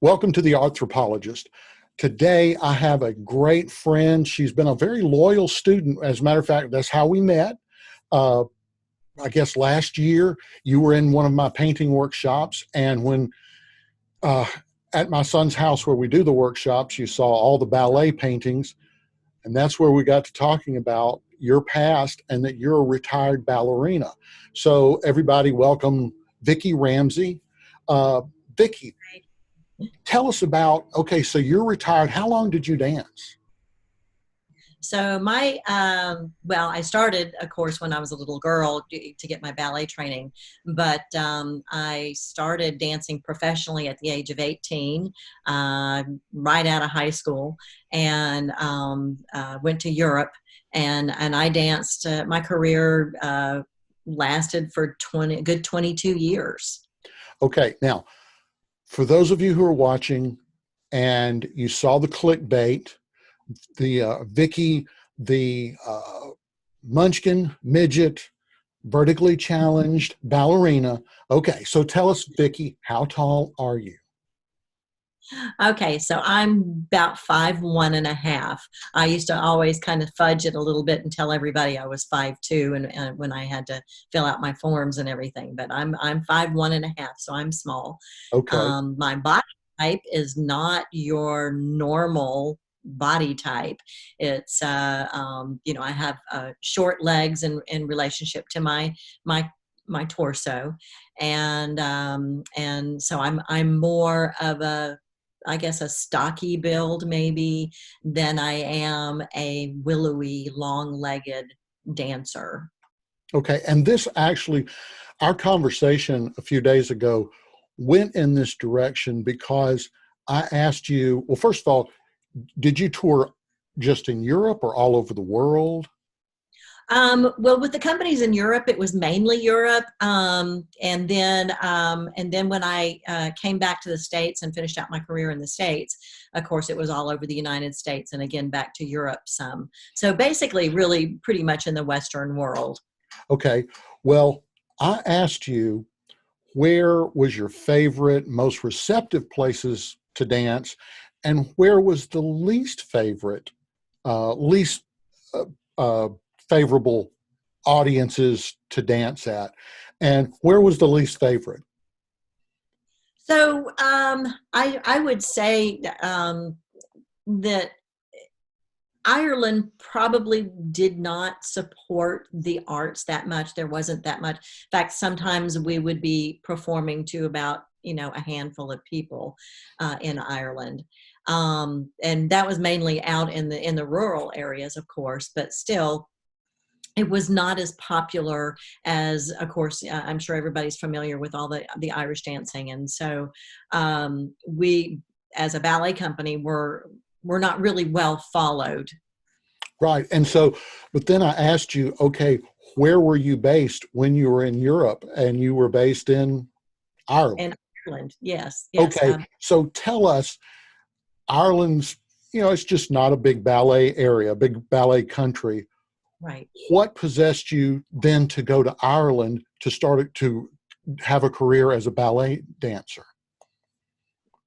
Welcome to the Anthropologist. Today, I have a great friend. She's been a very loyal student. As a matter of fact, that's how we met. Uh, I guess last year, you were in one of my painting workshops, and when uh, at my son's house where we do the workshops, you saw all the ballet paintings, and that's where we got to talking about your past and that you're a retired ballerina. So, everybody, welcome Vicky Ramsey. Uh, Vicky, tell us about, okay, so you're retired. How long did you dance? So I started, of course, when I was a little girl to get my ballet training, but I started dancing professionally at the age of 18, right out of high school, and went to Europe, and I danced. My career lasted for 22 years. Okay, now, for those of you who are watching and you saw the clickbait, the Vicky, the Munchkin midget, vertically challenged ballerina. Okay, so tell us, Vicky, how tall are you? Okay, so I'm about 5'1.5". I used to always kind of fudge it a little bit and tell everybody I was 5'2", and when I had to fill out my forms and everything. But I'm 5'1.5", so I'm small. Okay, My body type is not your normal body type. It's I have short legs in relationship to my my torso, and so I'm more of a, I guess, a stocky build maybe than I am a willowy, long-legged dancer. okay. And this actually, our conversation a few days ago went in this direction because I asked you, well, first of all, did you tour just in Europe or all over the world? Well, with the companies in Europe, it was mainly Europe, and then when I came back to the States and finished out my career in the States, of course, it was all over the United States, and again back to Europe some. So basically, really, pretty much in the Western world. Okay, well, I asked you where was your favorite, most receptive places to dance, and where was the least favorite, least uh, uh, favorable audiences to dance at, and where was the least favorite? So I would say that Ireland probably did not support the arts that much. There wasn't that much. In fact, sometimes we would be performing to about, a handful of people in Ireland, and that was mainly out in the rural areas, of course. But still, it was not as popular as, of course, I'm sure everybody's familiar with all the Irish dancing, and so we, as a ballet company, were not really well followed Right. And so, but then I asked you, okay, where were you based when you were in Europe? And you were based in in Ireland. Ireland. Yes, yes. Okay. So tell us, Ireland's, it's just not a big ballet area, a big ballet country. Right. What possessed you then to go to Ireland to start to have a career as a ballet dancer?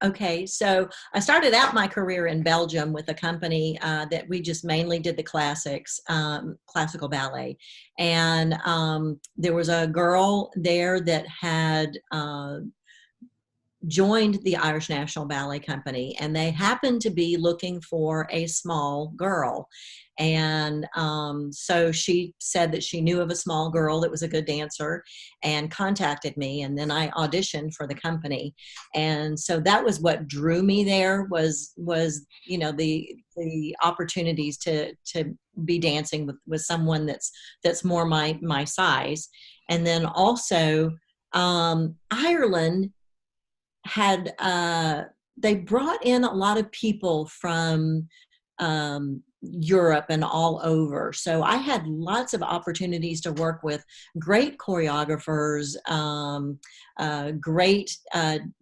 Okay, so I started out my career in Belgium with a company that we just mainly did the classics, classical ballet. And there was a girl there that had joined the Irish National Ballet Company, and they happened to be looking for a small girl. And so she said that she knew of a small girl that was a good dancer and contacted me. And then I auditioned for the company. And so that was what drew me there was the opportunities to be dancing with someone that's more my size. And then also Ireland had they brought in a lot of people from Europe and all over. So I had lots of opportunities to work with great choreographers, great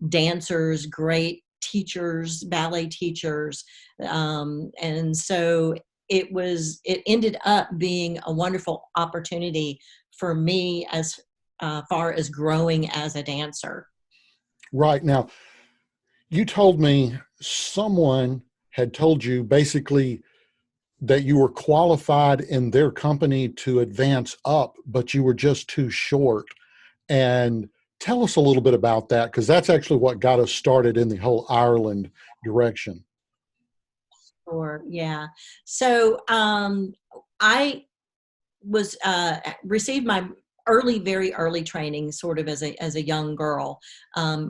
dancers, great teachers, ballet teachers. And so it ended up being a wonderful opportunity for me as far as growing as a dancer. Right. Now, You told me someone had told you basically that you were qualified in their company to advance up, but you were just too short. And tell us a little bit about that, because that's actually what got us started in the whole Ireland direction. Or yeah. So I was received my very early training sort of as a young girl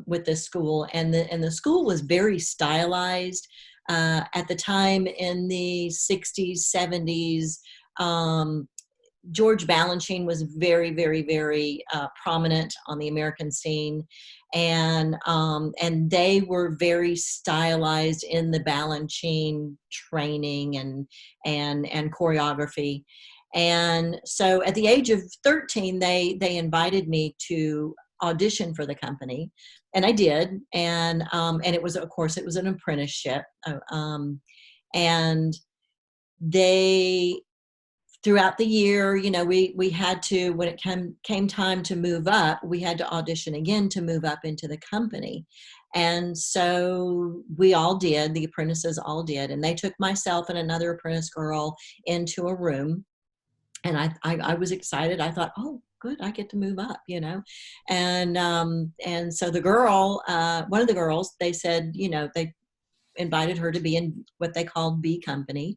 with this school, and the school was very stylized at the time in the 60s 70s. George Balanchine was very, very, very prominent on the American scene, and they were very stylized in the Balanchine training and choreography. And so, at the age of 13, they invited me to audition for the company, and I did. And it was, of course, it was an apprenticeship, and they throughout the year, we had to, when it came time to move up, we had to audition again to move up into the company. And so we all did, the apprentices all did. And they took myself and another apprentice girl into a room. And I was excited. I thought, oh, good, I get to move up, And so the girl, one of the girls, they said, they invited her to be in what they called B company.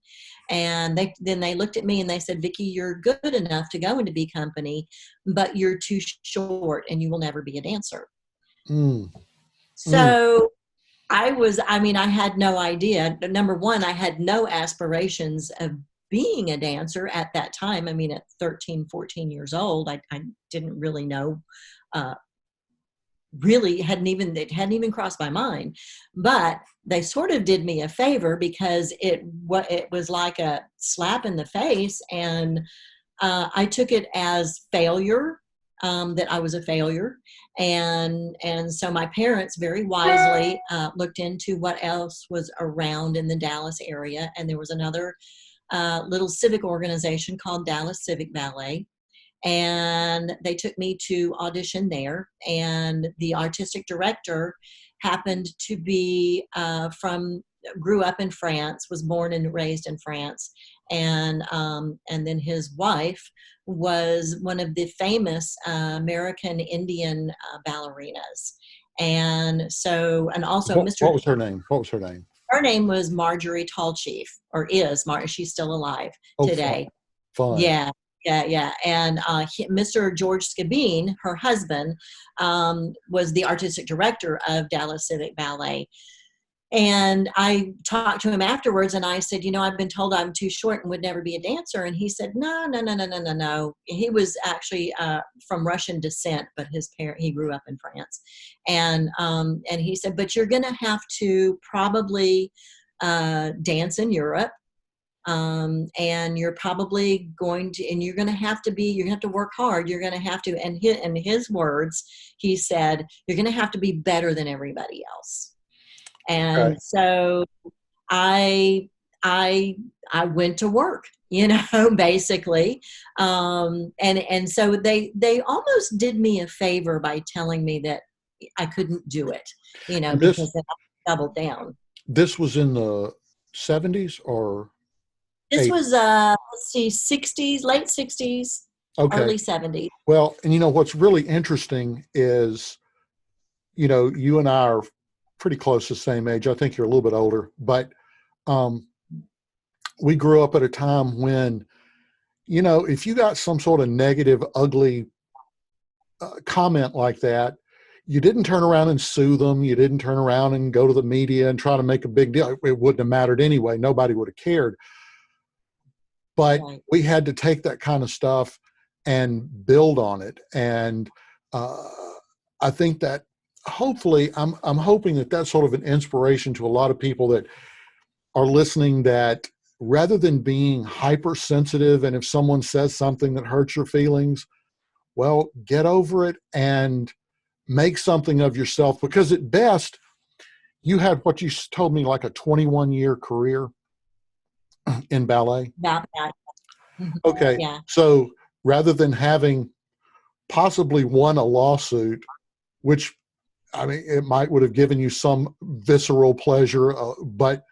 And they looked at me and they said, Vicky, you're good enough to go into B company, but you're too short and you will never be a dancer. Mm, mm. So I had no idea. Number one, I had no aspirations of being a dancer at that time. I mean, at 13, 14 years old, I didn't really know, really it hadn't even crossed my mind. But they sort of did me a favor, because it was like a slap in the face, and I took it as failure, that I was a failure. And so my parents very wisely looked into what else was around in the Dallas area, and there was another little civic organization called Dallas Civic Ballet, and they took me to audition there. And the artistic director happened to be grew up in France, was born and raised in France, and then his wife was one of the famous American Indian ballerinas. And so, and also Mr. What was her name? What was her name? Her name was Marjorie Tallchief, or she's still alive Oh, fun, today. fun. Yeah, yeah, yeah. And Mr. George Skabeen, her husband, was the artistic director of Dallas Civic Ballet. And I talked to him afterwards, and I said, I've been told I'm too short and would never be a dancer. And he said, no, no, no, no, no, no, no. He was actually from Russian descent, but he grew up in France. And he said, but you're going to have to probably dance in Europe. And you're probably you're going to have to work hard. You're going to have to, and in his words, he said, you're going to have to be better than everybody else. Okay. And so I I I went to work, basically. And so they almost did me a favor by telling me that I couldn't do it, And because then I doubled down. this was in the 70s or This 80s? was let's see, 60s, late 60s, Okay. early 70s. Well, and what's really interesting is, you and I are pretty close to the same age. I think you're a little bit older, but um, we grew up at a time when, if you got some sort of negative, ugly comment like that, you didn't turn around and sue them. You didn't turn around and go to the media and try to make a big deal. It wouldn't have mattered anyway. Nobody would have cared. But Right. we had to take that kind of stuff and build on it. And uh, I think that hopefully, I'm hoping that that's sort of an inspiration to a lot of people that are listening, that rather than being hypersensitive, and if someone says something that hurts your feelings, well, get over it and make something of yourself. Because at best, you had what you told me, like a 21-year career in ballet. About that. Okay. Yeah. So rather than having possibly won a lawsuit, which I mean, it might would have given you some visceral pleasure, but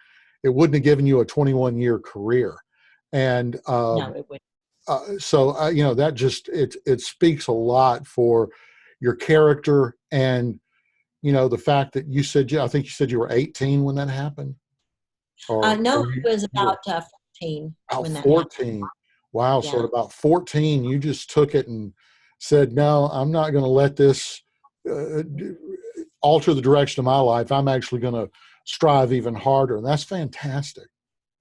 it wouldn't have given you a 21-year career. And No, it would. that just it speaks a lot for your character, and the fact that you said, I think you said you were 18 when that happened, No, or it was you were about 14 about when that happened. 14. Wow. So at Yeah. about 14, you just took it and said, no, I'm not going to let this alter the direction of my life. I'm actually going to strive even harder. And that's fantastic.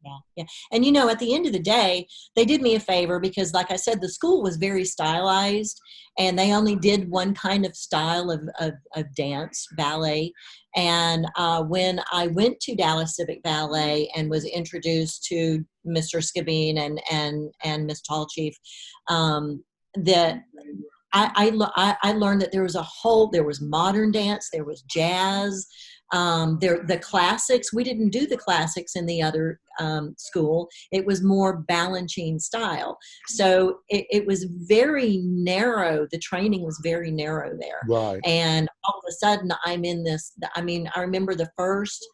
Yeah, yeah. And at the end of the day, they did me a favor because, like I said, the school was very stylized and they only did one kind of style of dance, ballet. And when I went to Dallas Civic Ballet and was introduced to Mr. Scavine and Miss Tall Chief, that I learned that there was modern dance, there was jazz, the classics. We didn't do the classics in the other school. It was more Balanchine style. So it was very narrow. The training was very narrow there. Right. And all of a sudden I'm in this, I mean, I remember the first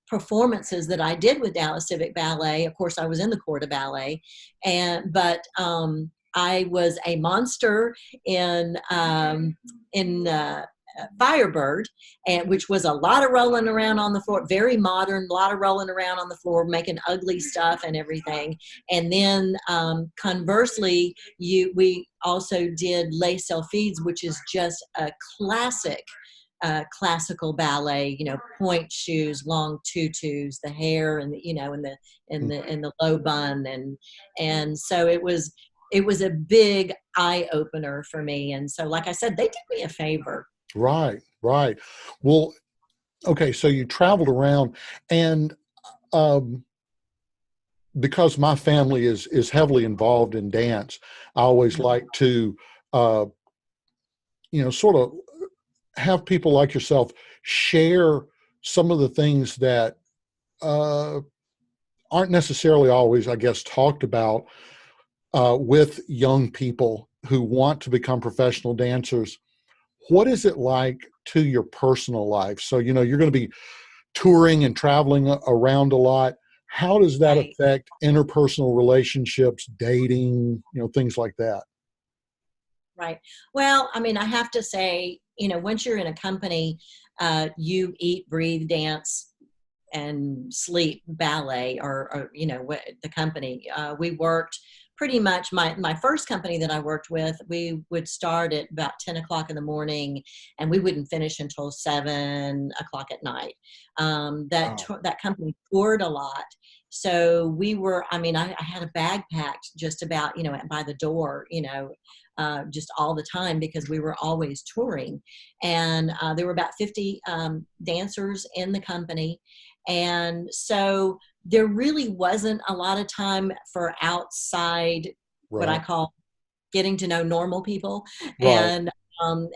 performances that I did with Dallas Civic Ballet. Of course, I was in the Corps de Ballet, but I was a monster in Firebird, and which was a lot of rolling around on the floor, very modern, a lot of rolling around on the floor, making ugly stuff and everything. And then conversely, we also did Les Sylphides, which is just a classic classical ballet, point shoes, long tutus, the hair, and the low bun, and so it was a big eye opener for me. And so, like I said, they did me a favor. Right. Right. Well, okay. So you traveled around, and um, because my family is heavily involved in dance, I always like to, uh, sort of have people like yourself share some of the things that uh, aren't necessarily always, I guess, talked about with young people who want to become professional dancers. What is it like to your personal life? So, you're going to be touring and traveling around a lot. How does that Right. affect interpersonal relationships, dating, things like that? Right. Well, I mean, I have to say, once you're in a company, you eat, breathe, dance, and sleep ballet, or what the company. We worked pretty much. My first company that I worked with, we would start at about 10 o'clock in the morning, and we wouldn't finish until 7 o'clock at night. Wow. That company toured a lot. So we were, I mean, I had a bag packed just about, by the door, just all the time because we were always touring. And there were about 50 dancers in the company. And so there really wasn't a lot of time for outside, what I Right. call getting to know normal people. Right.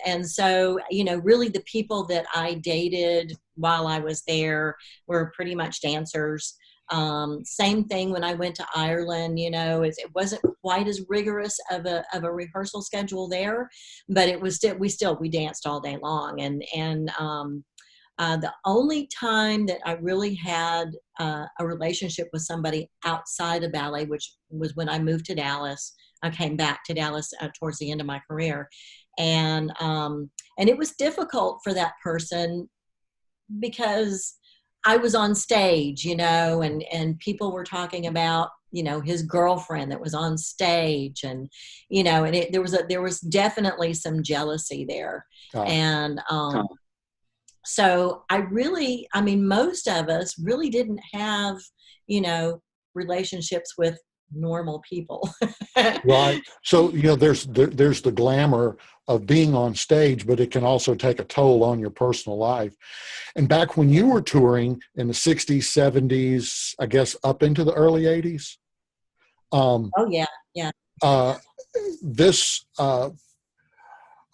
And so, really the people that I dated while I was there were pretty much dancers. Same thing when I went to Ireland, it wasn't quite as rigorous of a rehearsal schedule there, but it was still, we danced all day long. The only time that I really had a relationship with somebody outside of ballet, which was when I moved to Dallas. I came back to Dallas towards the end of my career, and it was difficult for that person because I was on stage, and people were talking about, his girlfriend that was on stage, and there was definitely some jealousy there. Ah, And so I mean, most of us really didn't have, relationships with normal people. right. So, there's the glamour of being on stage, but it can also take a toll on your personal life. And back when you were touring in the 60s, 70s, I guess up into the early 80s, um, Oh yeah, yeah, uh, this a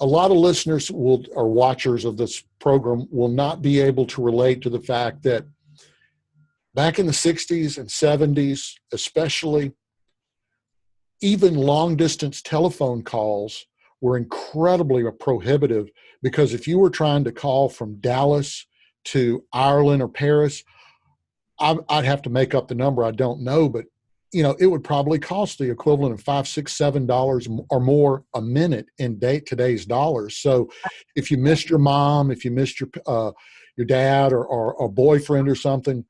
lot of listeners will or watchers of this program will not be able to relate to the fact that back in the 60s and 70s, especially, even long distance telephone calls were incredibly prohibitive, because if you were trying to call from Dallas to Ireland or Paris, I'd have to make up the number. I don't know, but it would probably cost the equivalent of $5, $6, $7 or more a minute in today's dollars. So if you missed your mom, if you missed your dad or a boyfriend or something,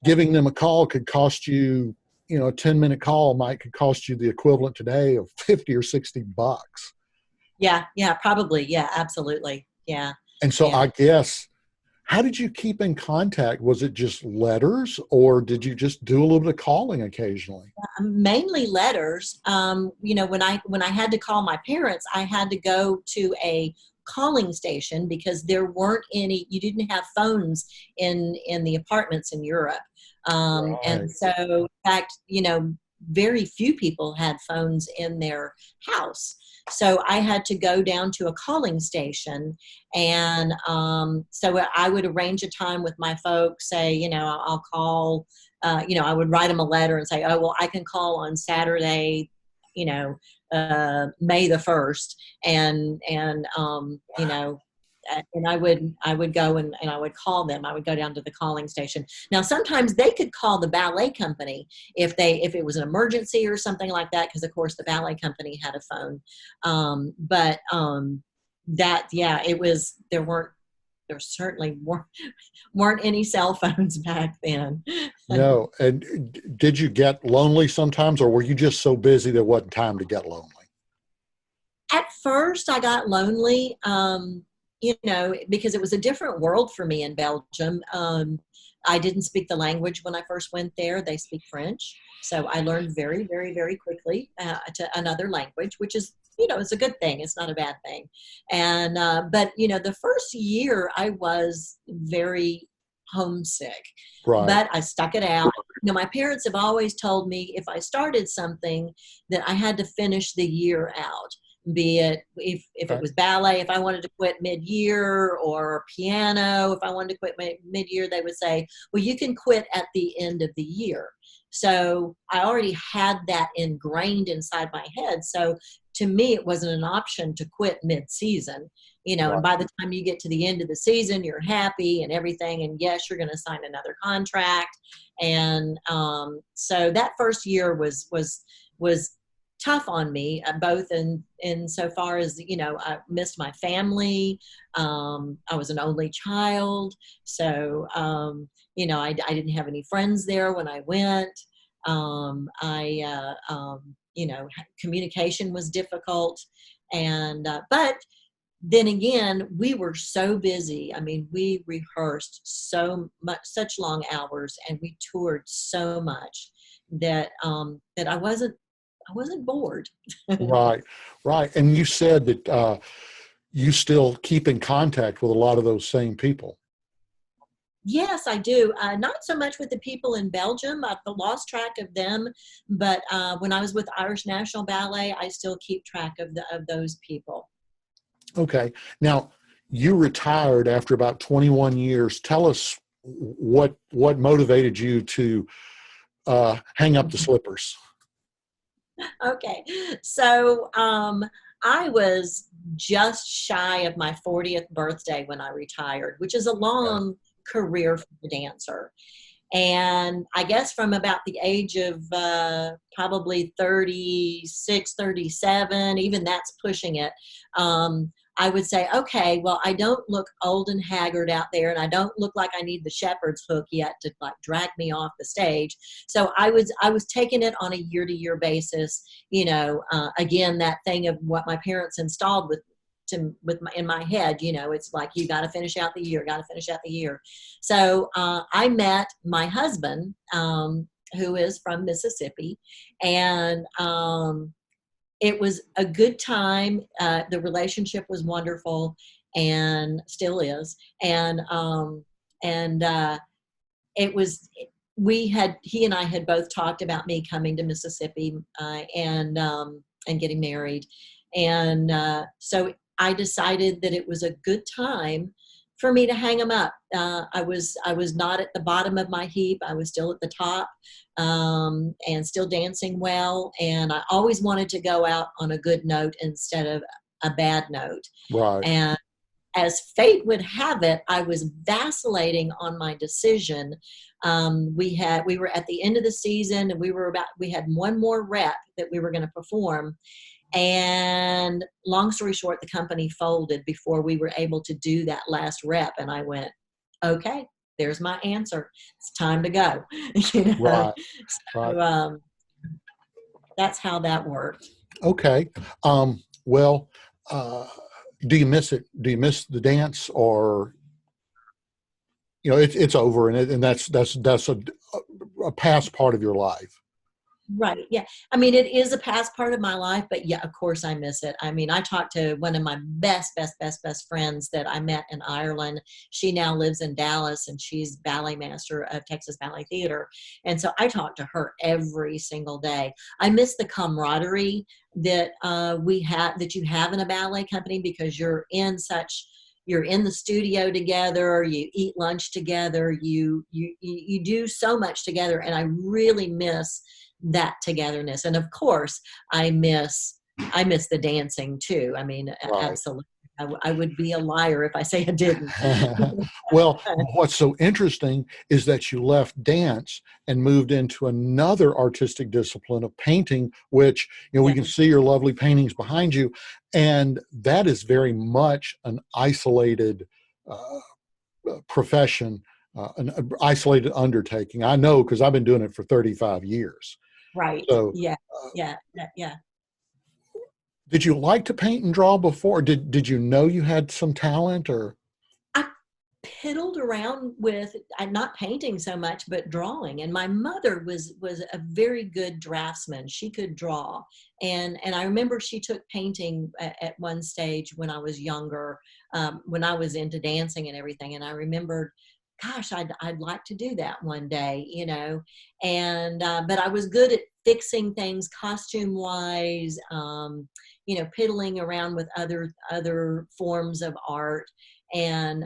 giving them a call could cost you, a 10-minute call could cost you the equivalent today of 50 or $60. Yeah, yeah, probably. Yeah, absolutely. Yeah, And so yeah. I guess, how did you keep in contact? Was it just letters, or did you just do a little bit of calling occasionally? Mainly letters. When I had to call my parents, I had to go to a calling station because there weren't any. You didn't have phones in the apartments in Europe, and Right. so in fact, very few people had phones in their house. So I had to go down to a calling station, and so I would arrange a time with my folks. Say, I'll call. I would write them a letter and say, oh, well, I can call on Saturday, May the 1st. And I would go and I would call them. I would go down to the calling station. Now, sometimes they could call the ballet company if it was an emergency or something like that, because of course the ballet company had a phone. There certainly weren't any cell phones back then. No. And did you get lonely sometimes, or were you just so busy there wasn't time to get lonely? At first, I got lonely, because it was a different world for me in Belgium. I didn't speak the language when I first went there. They speak French. So I learned very, very, very quickly to another language, which is, it's a good thing. It's not a bad thing. But the first year I was very homesick, Right. but I stuck it out. My parents have always told me if I started something that I had to finish the year out, be it if it Okay. was ballet, if I wanted to quit mid-year, or piano, if I wanted to quit mid-year, they would say, well, you can quit at the end of the year. So I already had that ingrained inside my head. So to me, it wasn't an option to quit mid-season. And Right. by the time you get to the end of the season, you're happy and everything, and yes, you're going to sign another contract. And so that first year was tough on me, both in so far as, I missed my family. I was an only child, so I didn't have any friends there when I went. Communication was difficult, and but then again, we were so busy. I mean, we rehearsed so much, such long hours, and we toured so much that I wasn't bored. Right. Right. And you said that you still keep in contact with a lot of those same people. Yes, I do. Not so much with the people in Belgium. I've lost track of them, but when I was with Irish National Ballet, I still keep track of those people. Okay. Now, you retired after about 21 years. Tell us what motivated you to hang up the slippers. Okay, so I was just shy of my 40th birthday when I retired, which is a Okay. long career for a dancer. And I guess from about the age of probably 36, 37, even that's pushing it. I would say, okay, well, I don't look old and haggard out there, and I don't look like I need the shepherd's hook yet to like drag me off the stage. So I was taking it on a year to year basis. Again, that thing of what my parents installed in my head. It's like, you got to finish out the year, got to finish out the year. So I met my husband, who is from Mississippi, and it was a good time. The relationship was wonderful, and still is. And it was. He and I had both talked about me coming to Mississippi, and getting married, and so I decided that it was a good time for me to hang them up. I was not at the bottom of my heap. I was still at the top, and still dancing well. And I always wanted to go out on a good note instead of a bad note. Right. And as fate would have it, I was vacillating on my decision. We were at the end of the season, and we had one more rep that we were going to perform. And long story short, the company folded before we were able to do that last rep. And I went, okay, there's my answer. It's time to go. you know, Right. Right. so that's how that worked. Okay. Well, uh, do you miss it? Do you miss the dance, or it's over, and that's a past part of your life? Right. Yeah. I mean, it is a past part of my life, but yeah, of course I miss it. I mean, I talked to one of my best friends that I met in Ireland. She now lives in Dallas, and she's ballet master of Texas Ballet Theater. And so I talk to her every single day. I miss the camaraderie that that you have in a ballet company, because you're in the studio together, you eat lunch together, you do so much together. And I really miss that togetherness. And of course, I miss the dancing too. I mean, Right. absolutely. I would be a liar if I say I didn't. Well, what's so interesting is that you left dance and moved into another artistic discipline of painting, which, we Yeah, can see your lovely paintings behind you. And that is very much an isolated profession, an isolated undertaking. I know, because I've been doing it for 35 years. right. So, Yeah, uh, yeah. did you like to paint and draw before? Did you know you had some talent, or? I piddled around with not painting so much, but drawing. And my mother was a very good draftsman. She could draw, and I remember she took painting at one stage when I was younger, when I was into dancing and everything. And I remembered, gosh, I'd like to do that one day, And but I was good at fixing things costume wise. Piddling around with other forms of art. And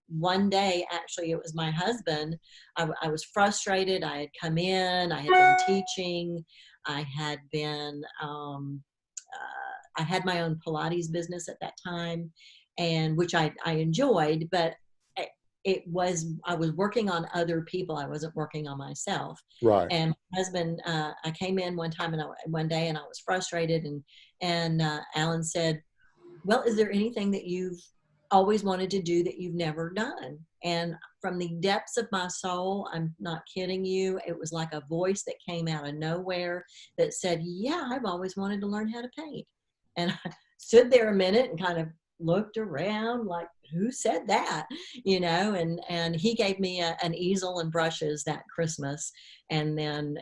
one day, actually, it was my husband. I was frustrated. I had come in, I had been teaching, I had been, I had my own Pilates business at that time, and which I enjoyed, but I was working on other people. I wasn't working on myself. Right. And my husband, I came in one time, and one day, and I was frustrated, and Alan said, well, is there anything that you've always wanted to do that you've never done? And from the depths of my soul, I'm not kidding you, it was like a voice that came out of nowhere that said, yeah, I've always wanted to learn how to paint. And I stood there a minute and kind of looked around like, who said that? And he gave me an easel and brushes that Christmas. And then,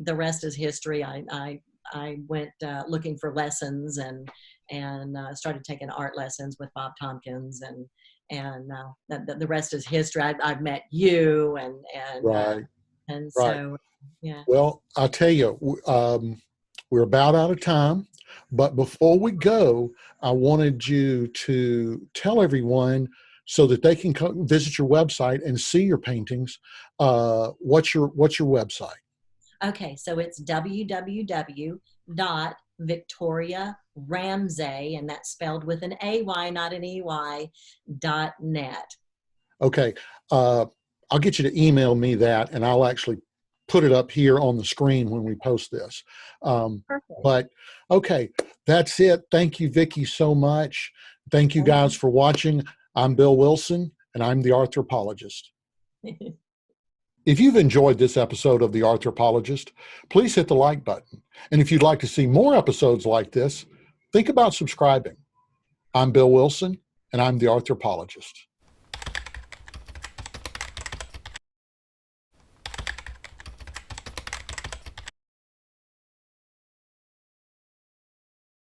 the rest is history. I went looking for lessons, and started taking art lessons with Bob Tompkins, and the rest is history. I've met you, Right. and Right. so yeah. Well, I'll tell you, we're about out of time, but before we go, I wanted you to tell everyone, so that they can come visit your website and see your paintings. What's your website? Okay, so it's www.victoriaramsay, and that's spelled with an AY, not an EY, .net. Okay. I'll get you to email me that, and I'll actually put it up here on the screen when we post this. Perfect. But okay, that's it. Thank you, Vicky, so much. Thank you Thank guys for watching. I'm Bill Wilson, and I'm the Arthropologist. you. If you've enjoyed this episode of The Arthropologist, please hit the like button. And if you'd like to see more episodes like this, think about subscribing. I'm Bill Wilson, and I'm the Arthropologist.